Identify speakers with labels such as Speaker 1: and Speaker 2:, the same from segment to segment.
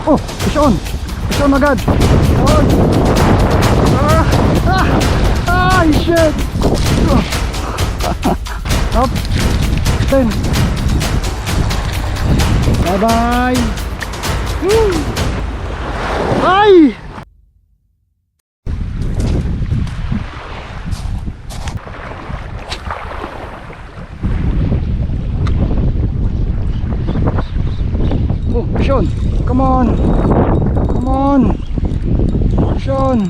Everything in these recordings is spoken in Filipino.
Speaker 1: Oh, fish on. Fish on agad. On. Ay, shit. Up. 10. Bye bye. Ay. Oh, Sean, come on. Come on. Sean.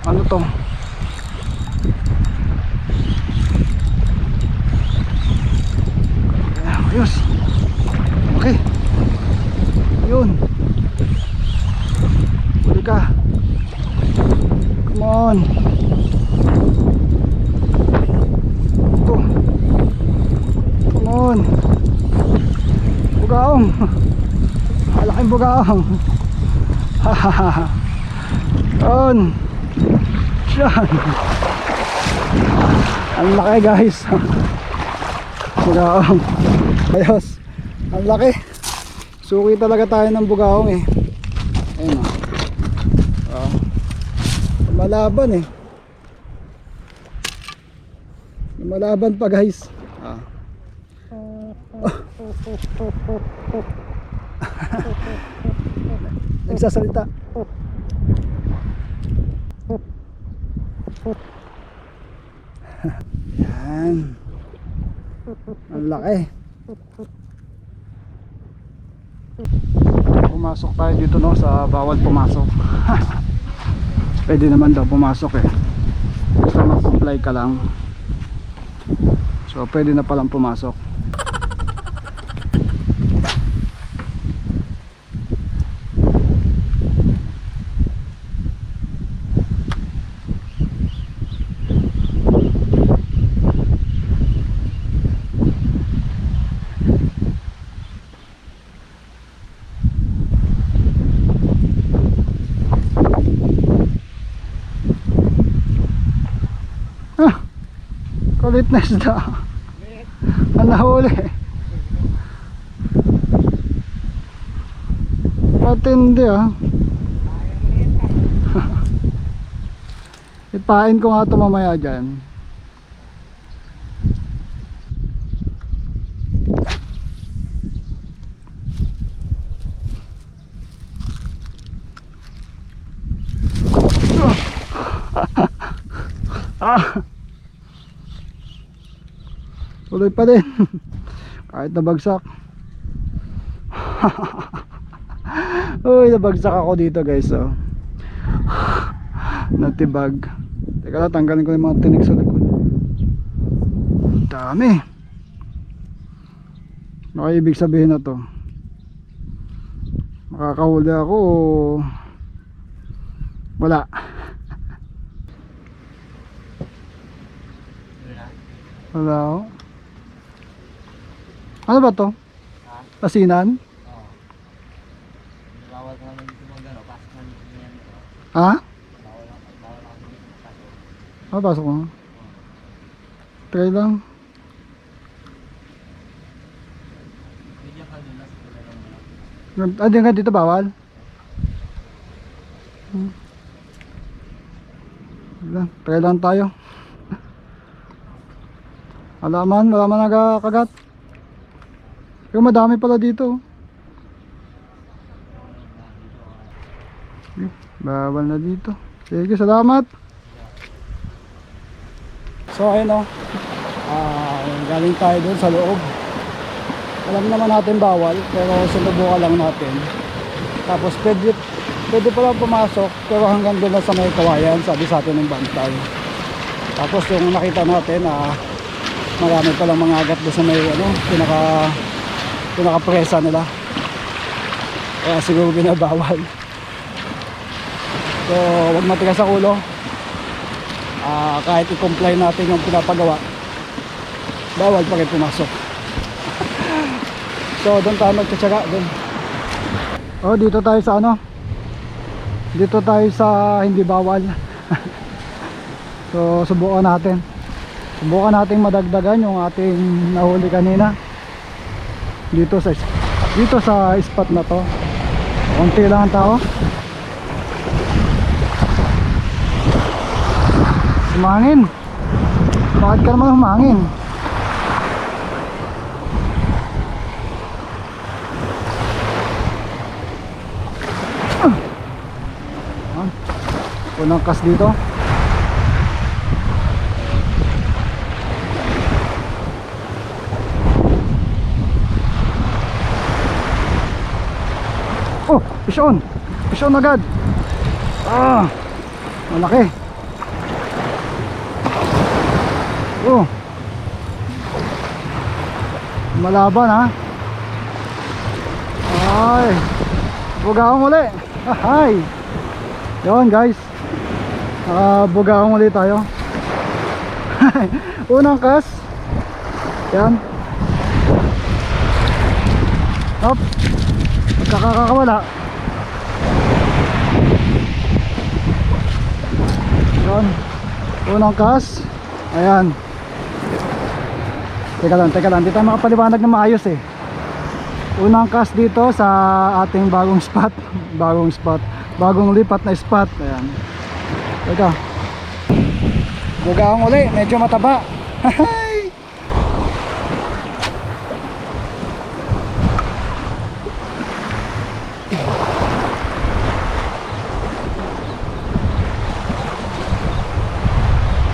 Speaker 1: Ano to? Ayos. Okay. Yun. Huli ka. Come on. Ito. Come on. Bugaong. Malaking bugaong. Hahaha. Yun. Yan. Ang laki guys. Bugaong. Ayos. Ang laki. Suki talaga tayo ng bugaong eh. Ayun o. Lumalaban eh. Lumalaban pa guys. Nagsasalita. Yan. Ang laki. Pumasok tayo dito no sa bawal pumasok. Pwede naman daw pumasok eh. Basta mag-comply ka lang. So pwede na palang pumasok. Kulit na isda. Ang nahuli. Patindi ah. Ipain ko nga ito mamaya dyan. Tuloy pa din. Kahit nabagsak. Uy, nabagsak ako dito guys oh. Natibag. Teka lang, tanggalin ko yung mga tinik sa likod. Dami. Ano kaya ibig sabihin na to? Makakahuli ako o wala? Wala ako. Ano ba to? Asinan?
Speaker 2: Oo. Bawal ka naman dito mag-ano, pasok na dito yan.
Speaker 1: Ha?
Speaker 2: Bawal lang dito pasok.
Speaker 1: Ah, pasok mo. Try lang.
Speaker 2: Bigyan ka nila sa tulad ng
Speaker 1: Ah, di nga dito bawal? Try lang tayo. Wala man nagkakagat. Pero madami pala dito. Bawal na dito. Sige, salamat. So ayun o. Galing tayo dun sa loob. Alam naman natin bawal, pero sinubukan lang natin. Tapos pwede pala pumasok, pero hanggang doon lang sa may kawayan, sabi sa atin ng bantay. Tapos yung nakita natin, marami palang mga agat doon sa may pinaka-presa nila. Kaya siguro binabawal. So wag matigas sa ulo. Kahit i-comply natin yung pinapagawa, bawal pa rin pumasok. So doon tayo magtsatsaga doon. Oh, dito tayo sa ano? Dito tayo sa hindi bawal. So subukan natin. Subukan nating madagdagan yung ating nahuli kanina dito sa spot na to. Konti lang ang tao. Humangin. Bakit ka naman humangin? Unang kas dito. Oh, fish on. Fish on agad. Ah, malaki. Oh, malaban ha. Ay, bugaong uli. Ay, yun guys, bugaong uli tayo. Unang kas. Yan. Hop, magkakakawala. Yun, unang kas. Ayan. Teka lang, di tayo makapaliwanag na maayos eh. Unang cast dito sa ating bagong spot. Bagong lipat na spot. Ayan. Teka. Bugaong uli, medyo mataba.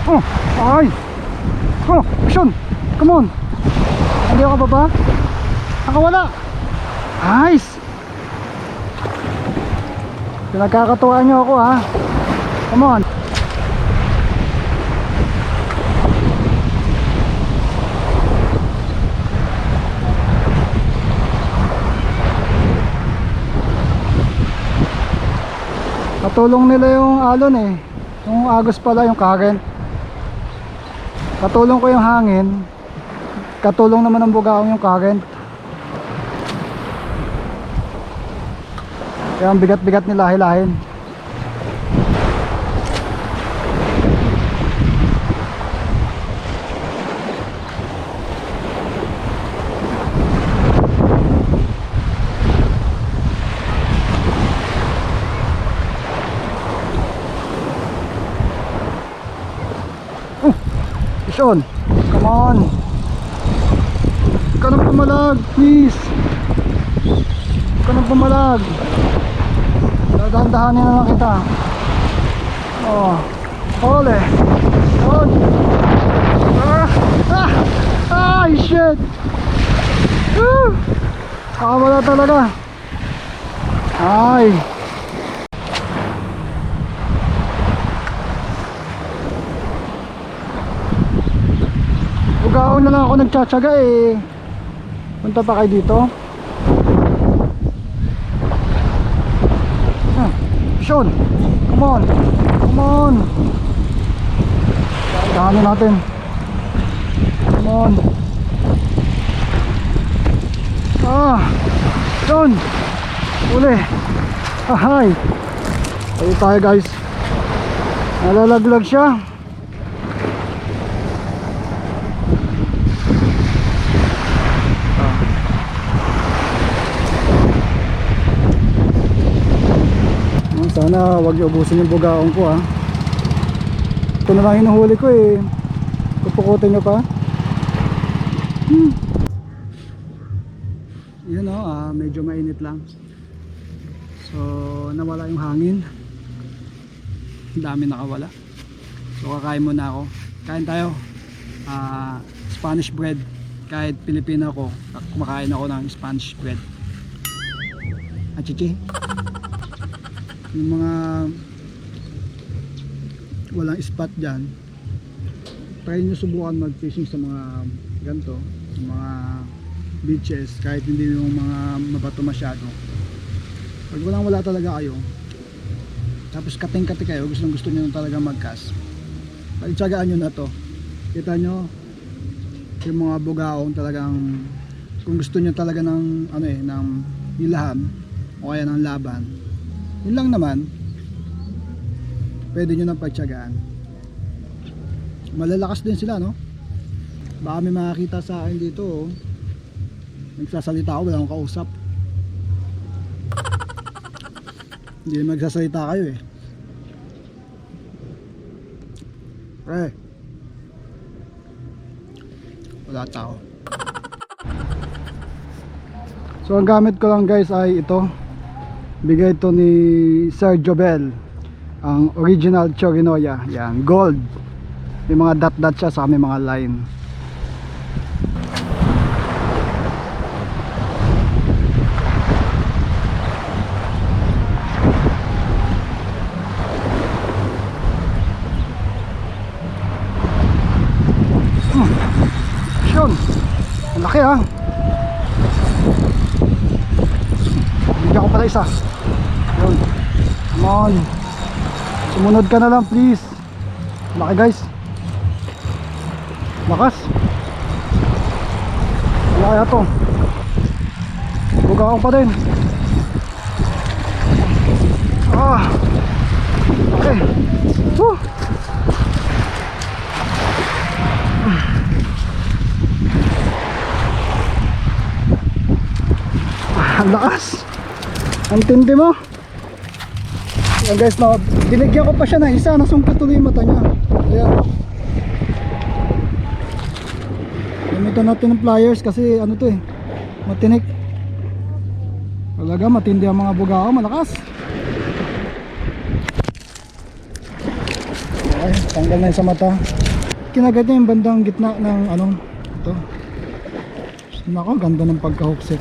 Speaker 1: Oh, ay. Oh, action. Come on. Hindi ako baba. Nakawala. Nice. Pinagkakatuwaan nyo ako ha. Come on. Katulong nila yung alon eh. Yung agos pala, yung current. Katulong ko yung hangin. Katulong naman ng bugaong yung current. Kaya ang bigat-bigat nila hilahin. Sean, come on. Huwag ka nang pumalag, please. Huwag ka nang pumalag. Dahan-dahanin na lang kita. Oh, hole. Sean. Ay, shit. Nakawala talaga. Ay. Bugaon na lang ako nagtsatsaga eh. Punta pa kayo dito. Sean, come on. Come on. Dahanin natin. Come on. Sean. Uli. Ahay. Ayun tayo guys. Nalalaglag siya. Sana wag niyo ubusin yung bugaong ko ha. Ito na lang hinuhuli ko eh. Pupukutin nyo pa. Yun o, medyo mainit lang. So nawala yung hangin. Ang dami nakawala. So kakain muna ako. Kain tayo. Spanish bread. Kahit Pilipino ako, kumakain ako ng Spanish bread. Achichi. Yung mga walang spot dyan, try nyo subukan mag fishing sa mga ganito, sa mga beaches, kahit hindi yung mga mabato masyado. Pag wala talaga kayo, tapos kating-kati kayo, gusto nyo talaga mag-cast, pagtsagaan nyo na to. Kita nyo yung mga bugaong talagang, kung gusto nyo talaga ng ano ng nilaham o kaya ng laban, yun lang naman, pwede nyo nang pagtsagaan. Malalakas din sila, no? Baka may makakita sa akin dito, oh. Nagsasalita ako, wala akong kausap. Hindi magsasalita kayo eh. Pre. Wala tao. So ang gamit ko lang guys ay ito. Bigay ito ni Sir Jobel. Ang original Chorinoya. Yan, gold. May mga dot-dot siya sa may mga line. Yun. Ang laki ha. Bigyan ko pala isa. Yun. Come on. Sumunod ka na lang please. Laki guys. Lakas. Wala kaya to. Bugaong pa din. Okay. Woo. Ang lakas. Ang tindi mo. Ayan guys, no, binigyan ko pa siya ng isa. Nasungkit tuloy yung mata niya. Ayan. Gamitan natin ng pliers kasi ano to eh, matinik. Talaga matindi ang mga bugao. Malakas. Okay, tanggal na yun sa mata. Kinagat niya yung bandang gitna ng ano, ito. Nako, ganda ng pagka-hookset.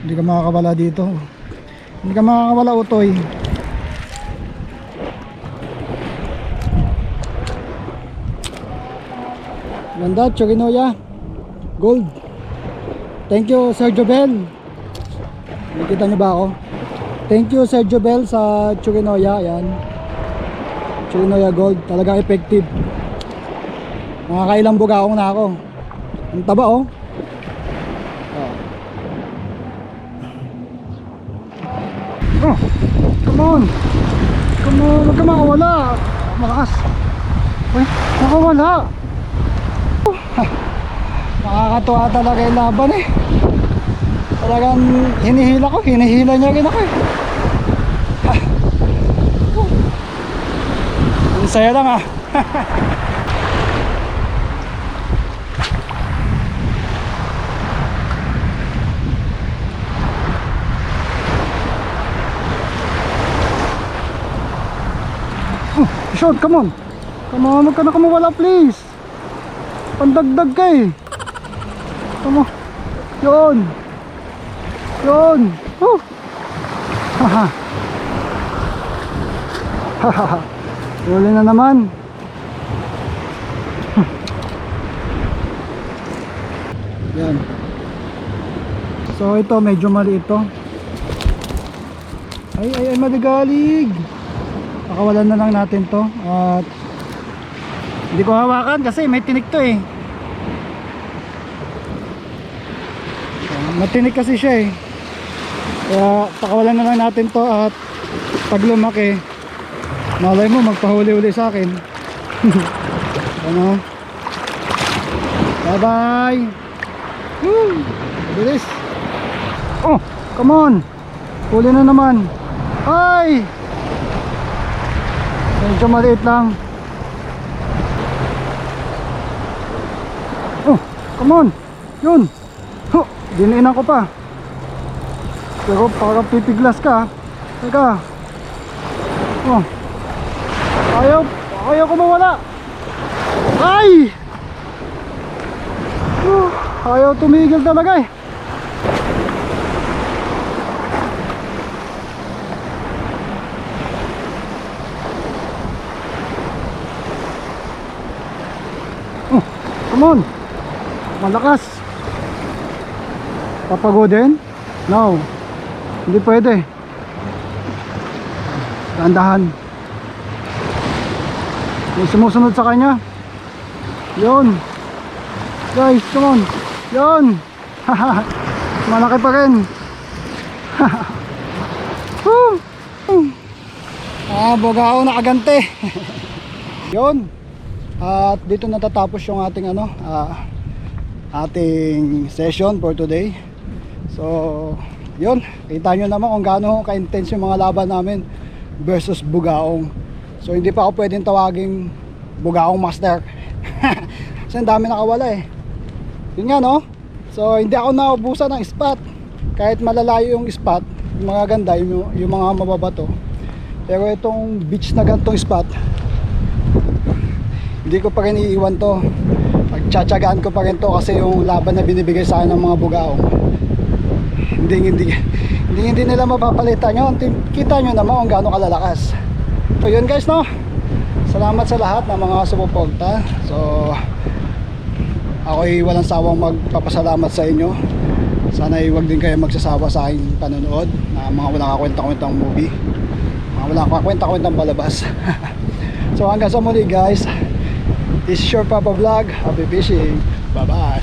Speaker 1: Hindi ka makakawala dito. Hindi ka makakawala, utoy. Ganda, Chorinoya gold. Thank you Sir Jobel. Nakita niyo ba ako? Thank you Sir Jobel sa Chorinoya. Ayan, Chorinoya gold. Talaga effective. Nakakailang bugaong na ako. Ang taba oh. Oh, come on. Come on, huwag ka makawala. Malakas. Uy, nakawala. Nakakatuwa talaga yung laban eh. Talagang hinihila ko, hinihila niya rin ako eh. Ang saya lang ah. Short, come on. Come on, huwag ka na kumawala please. Pandagdag ka eh. Come on. Yun. Yun. Woo. Haha. Haha. Huli na naman. Yan. So ito medyo maliit to. Ay maligalig. Pakawalan na lang natin to. At hindi ko hawakan kasi may tinik to eh. Matinik kasi siya eh. Kaya pakawalan na lang natin to. At pag lumaki, malay mo magpahuli-uli sa akin. Ano? Bye bye. Woo! Bilis. Oh, come on. Huli na naman. Ay! Medyo maliit lang. Oh, come on. Yun. Huh, diniinan ko pa. Pero parang pipiglas ka. Teka. Oh. Ayaw ko mawala. Ay! Ayaw tumigil talaga eh. Come on. Malakas. Papagodin? No. Hindi pwede. Dahan-dahan. May sumusunod sa kanya. Yun. Guys, come on. Yun. Malaki pa rin. Bugao na kagante. Yun. At dito natatapos yung ating ating session for today. So yun, kita nyo naman kung gaano ka-intense yung mga laban namin versus Bugaong. So hindi pa ako pwedeng tawaging Bugaong Master. Kasi ang dami nakawala eh. Yun nga no. So hindi ako naubusan ng spot. Kahit malalayo yung spot, yung mga ganda, yung mga mababato. Pero itong beach na gantong spot, hindi ko pa rin iiwan to. Pagtsatsagaan ko pa rin to kasi yung laban na binibigay sa akin ng mga Bugaong, hindi nila mapapalitan yun. Kita nyo naman kung gaano kalalakas. So yun guys no, salamat sa lahat ng mga sumuporta. So ako'y walang sawang magpapasalamat sa inyo. Sana huwag din kayo magsasawa sa aking panonood na mga walang kakwenta-kwentang movie, mga walang kakwenta-kwentang palabas. So hanggang sa muli guys, this is your Papa Vlog. Happy fishing. Bye bye.